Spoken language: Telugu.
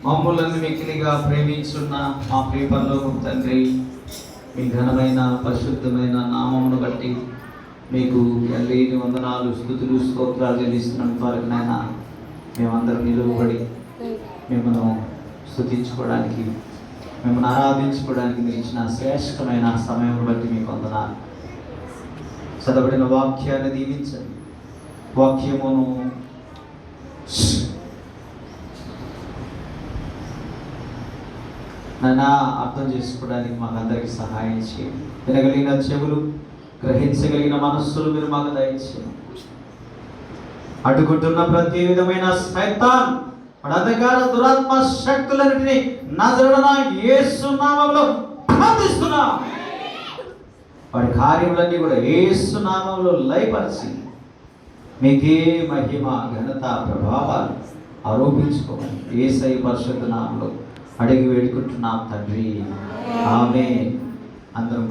మమ్ములను మిక్కిలిగా ప్రేమించున్న మా ప్రియ పరలోకపు తండ్రి, మీ ఘనమైన పరిశుద్ధమైన నామమును బట్టి మీకు ఎల్లేని వందనాలు, స్తుతులు, స్తోత్రాలు చెల్లిస్తున్నాం. వారికి నాయన మేమందరం నిలువబడి మిమ్మల్ని స్తుతించుకోవడానికి, మిమ్మల్ని ఆరాధించుకోవడానికి మీరు ఇచ్చిన శ్రేష్టమైన సమయం బట్టి మీకు వందనాలు. చదవబడిన వాక్యాన్ని దీవించండి. వాక్యమును నన్ను అర్థం చేసుకోవడానికి మాకు అందరికీ సహాయం చేయండి. వినగలిగిన చెవులు, గ్రహించగలిగిన మనస్సులు మీరు మాకు దయచేయండి. అడ్డుకుంటున్న ప్రతి విధమైన సైతాన్, అంధకార దురాత్మ శక్తులన్నిటినీ నజరేయుడైన యేసు నామములో బంధిస్తున్నా. వారి కార్యములన్నీ కూడా యేసు నామములో లయపరిచి మీకే మహిమ, ఘనత, ప్రభావాలు ఆరోపించుకోవాలి. యేసయ్య పరిశుద్ధ నామములో అడిగి వేడుకుంటున్నాం తండ్రి. ఆమేన్. అందరం